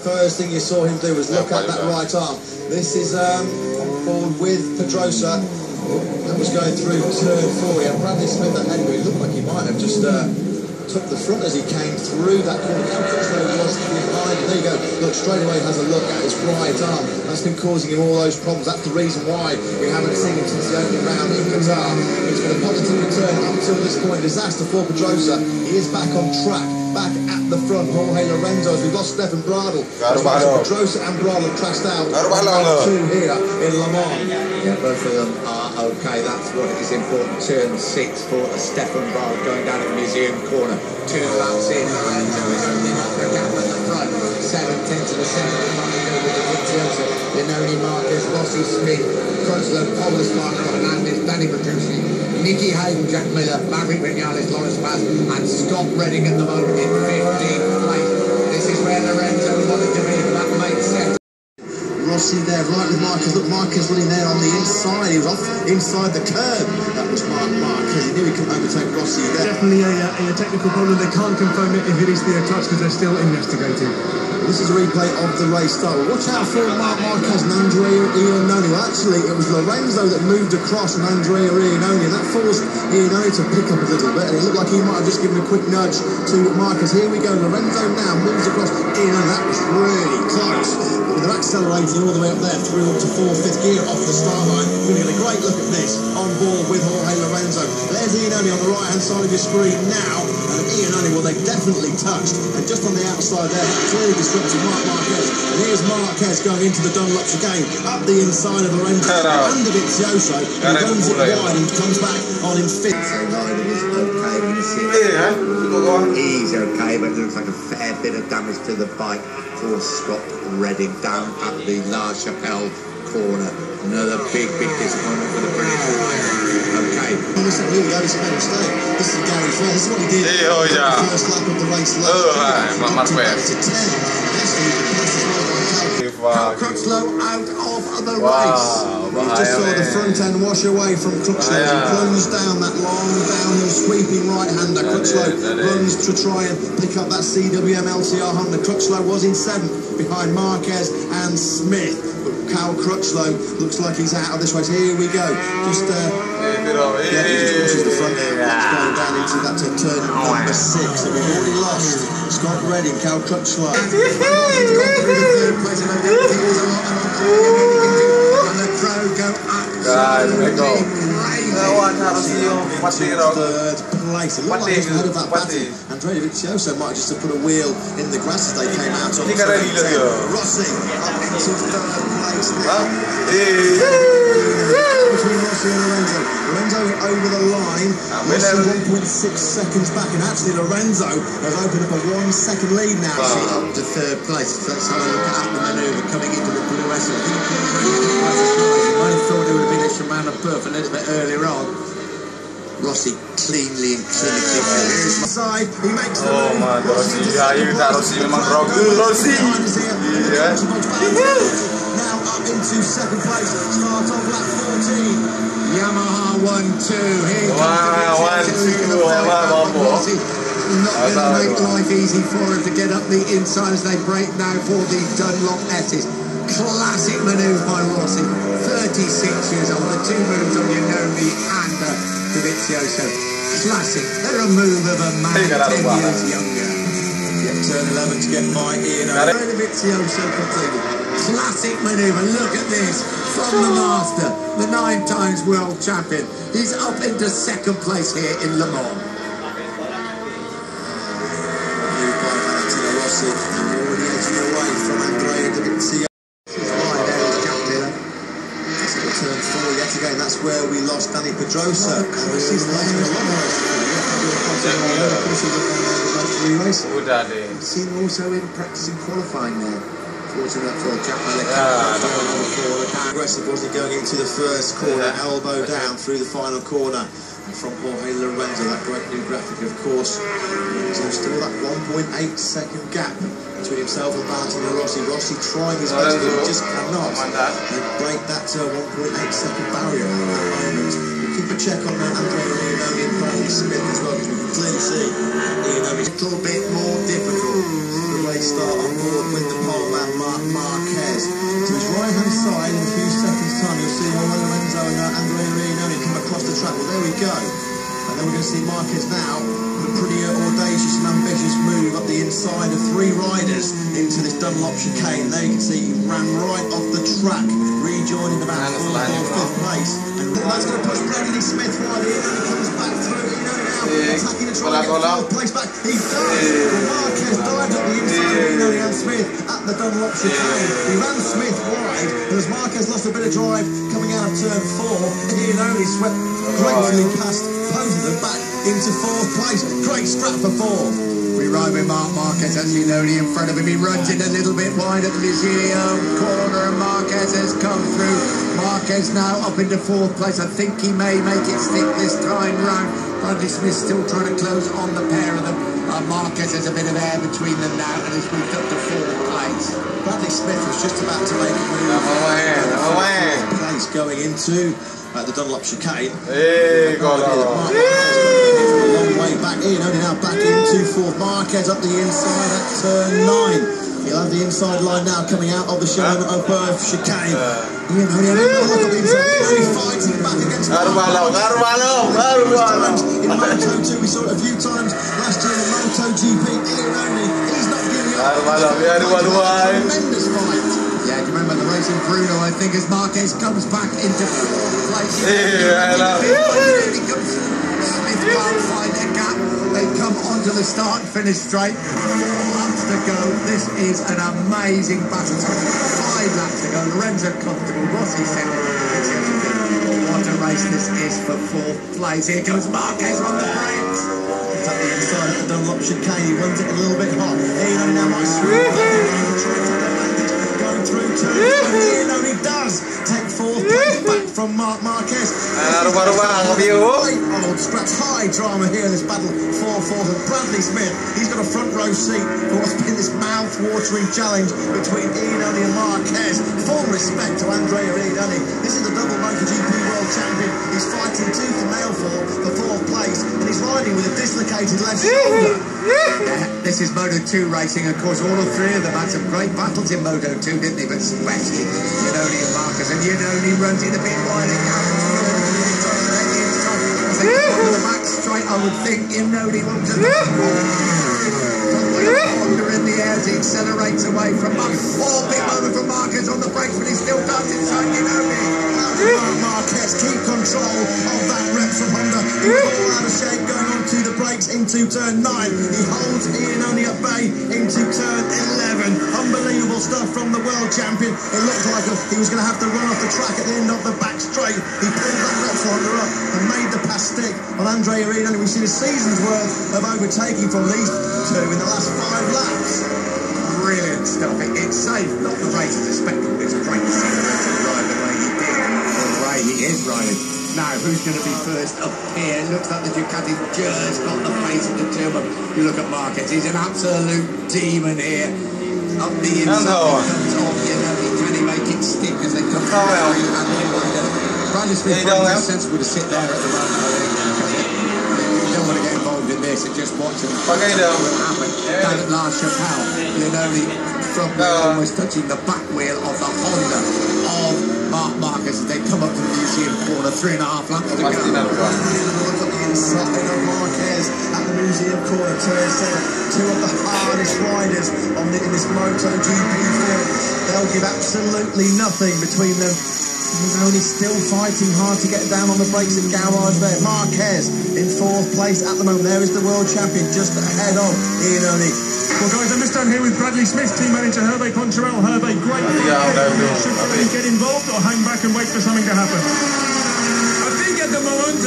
First thing you saw him do was look at that right arm. This is on board with Pedrosa. That was going through turn 4. And Bradley Smith ahead of him. It looked like he might have just took the front as he came through that corner. Was behind. There you go. Look, straight away has a look at his right arm. That's been causing him all those problems. That's the reason why we haven't seen him since the opening round in Qatar. It's been a positive return up until this point. Disaster for Pedrosa. He is back on track. Back at the front, Jorge Lorenzo, as we've lost Stefan Bradl. Pedrosa and Bradl have crashed out. 2 here in Le Mans. Yeah, both of them are okay. That's what is important. Turn 6 for Stefan Bradl going down at the museum corner. 2 laps in. Lorenzo is opening up the gap at the front. 7/10 to the 7th. Benoni Marquez, Rossi Smith, Crutchlow, Pablo Spark, Hernandez, Danny Petrucci, Nicky Hayden, Jack Miller, Maverick Vinales, Lawrence Paz, and Scott Redding at the moment in 15th place. This is where Lorenzo wanted to be, that makes sense. Rossi there, right with Marquez. Look, Marquez running there on the inside. He was off inside the curb. That was Marquez. He knew he couldn't overtake Rossi there. Definitely a technical problem. They can't confirm it if it is the touch because they're still investigating. This is a replay of the race start. Watch out for Marquez and Andrea Iannone. Well, actually, it was Lorenzo that moved across and Andrea Iannone, and that forced Iannone to pick up a little bit. And it looked like he might have just given a quick nudge to Marquez. Here we go. Lorenzo now moves across Iannone. That was really close. They're accelerating all the way up there through up to 4th, 5th gear off the start line. We're going to get a great look at this on board with Jorge Lorenzo. There's Iannone on the right-hand side of your screen now. And Iannone, well, they definitely touched. And just on the outside there, that clearly disrupted Marquez. And here's Marquez going into the Dunlops again, up the inside of Lorenzo, under Vizioso, and runs it wide and comes back on in 5th. He's okay, but it looks like a fair bit of damage to the bike for Scott Redding down at the La Chapelle corner. Another big disappointment for the British rider. Okay. Listen, here we go, this is a better mistake. This is Gary Fair. This is what he did on the first lap of the race last year. To 10. Crutchlow out of the race. We just saw the front end wash away from Crutchlow. He plunged down that long downhill sweeping right-hander. Crutchlow runs to try and pick up that CWM LCR Honda. Crutchlow was in 7th behind Marquez and Smith. But Cal Crutchlow looks like he's out of this race. Here we go. Just he just pushes the front end. It's going down into that turn number 6. So we've already lost Scott Redding, Cal Crutchlow. And the crowd go absolutely crazy. Third place. It looked like he was ahead of that battle. Andrea Vizioso might just have put a wheel in the grass as they came out on the Rossi up into 3rd place now. Between Rossi and Lorenzo. Lorenzo over the line. Rossi 1.6 seconds back, and actually Lorenzo has opened up a 1 second lead now. Up to 3rd place. Let's have a look at the manoeuvre coming into the blue S. I might have thought it would have been a Shimano Perf a little bit earlier on. Rossi cleanly and clinically moves side. He makes the move. Rossi memang Rossi. Now up into 2nd place. Start off lap 14. Yamaha 1-2. Here Rossi. Not going to make life easy for him to get up the inside as they break now for the Dunlop S's. Classic manoeuvre by Rossi. 36 years old. The 2 moves on Iannone and Vizioso. Classic. They're a move of a man 10 years younger. Turn 11 to get by Iannone. Vizioso continued. Classic manoeuvre. Look at this. From the master, the 9 times world champion. He's up into 2nd place here in Le Mans. Rossi already edging away from Andrea Vizioso. Turn 4 yet again. That's where we lost Danny Pedrosa. Seen also in practice and qualifying there. Fortunate for Jack Miller. Aggressive, wasn't he, going into the first corner, elbow down through the final corner. And from Jorge Lorenzo, that great new graphic, of course. So still that 1.8 second gap between himself and Valentino Rossi. Rossi trying his best, but he just cannot break that 1.8 second barrier at the moment. We'll keep a check on Andrea Iannone and Bradley Smith as well, because we can clearly see Iannone is a little bit more difficult. The race start on board with the pole. to his right-hand side in a few seconds' time. You'll see Lorenzo and Andrea Iannone come across the track. Well, there we go. And then we're going to see Marquez now with a pretty audacious and ambitious move up the inside of 3 riders into this Dunlop chicane. There you can see he ran right off the track, rejoining about 4th or 5th place. And that's going to push Bradley Smith wide in, and he comes back through. Attacking the try to get 4th place back. He does. Well, Marquez dives up the inside of Iannone and Smith at the Dunlop chicane. He ran Smith wide, but as Marquez lost a bit of drive coming out of turn 4, Iannone swept gratefully past Posen back into 4th place. Great strap for 4th. We ride with Marquez, as you know, in front of him. He runs in a little bit wide at the museum corner, and Marquez has come through. Marquez now up into 4th place. I think he may make it stick this time round. Bradley Smith still trying to close on the pair of them. Marquez has a bit of air between them now and has moved up to 4th place. Bradley Smith was just about to make a move. 4th place going into the Dunlop chicane. Hey, go long way back in, only now back into 4th. Marquez up the inside at turn 9. He'll have the inside line now coming out of the chicane. Iannone fighting back against Carvalho. In Moto 2, we saw it a few times last year in MotoGP. Iannone, he's not giving up. Tremendous fight. Yeah, do you remember the race in Bruno, I think, as Marquez comes back into 4th place. Smith can't find a gap. They come onto the start and finish straight. 4 laps to go. This is an amazing battle. 5 laps to go. Lorenzo comfortable. Rossi second. What a race this is for 4th place. Here comes Marquez on the brakes. It's up the inside of the Dunlop chicane. He runs it a little bit hot. Iannone now might swing through turn 2. Iannone does take 4th place back from Marquez. Old scratch, high drama here in this battle for 4th. And Bradley Smith, he's got a front row seat for what's been this mouth-watering challenge between Iannone and Marquez. Full respect to Andrea Iannone. This is the double MotoGP World Champion. He's fighting tooth and nail for 4th place, and he's riding with a dislocated left shoulder. Yeah, this is Moto 2 racing. Of course, all 3 of them had some great battles in Moto 2, didn't they? But especially Iannone and Marquez. And Iannone runs in a bit wide again. As they come onto the back straight, I would think Iannone wants to Honda in the air as he accelerates away from Marquez. Oh, big moment from Marquez on the brakes, but he still does inside Iannone. Marquez keep control of that Repsol Honda. He all out of shape going onto the brakes into turn 9. He holds Iannone at bay into turn 11. Unbelievable stuff from the world champion. It looked like he was going to have to run off the track at the end of the back straight. He pulled that Repsol Honda up and made the pass stick on Andrea Iannone. We've seen a season's worth of overtaking from these 2 in the last 5 laps. Brilliant stuff. It's safe, not the race, it's a spectacle. It's great to see him ride the way he did, the way he is riding. Now, who's going to be first up here? Looks like the Ducati just got the pace of the turbo. You look at Marquez, he's an absolute demon here. Up the inside, comes off, can he make it stick as they come through? Bradley Smith probably sensible to sit there at the moment, I think. You don't want to get involved in this and just watch him. What will happen down at La Chapelle? Iannone front wheel almost touching the back wheel of the Honda of Marquez as they come up to the museum corner. 3.5 laps to go. Look at the inside of Marquez at the museum corner, turn 7. 2 of the hardest riders in this MotoGP field. They'll give absolutely nothing between them. Iannone still fighting hard to get down on the brakes at garage there. Marquez in 4th place at the moment. There is the world champion just ahead of Iannone. Well, guys, I'm just down here with Bradley Smith, team manager Hervé Poncherel. Hervé, great. Should we get involved or hang back and wait for something to happen? I think at the moment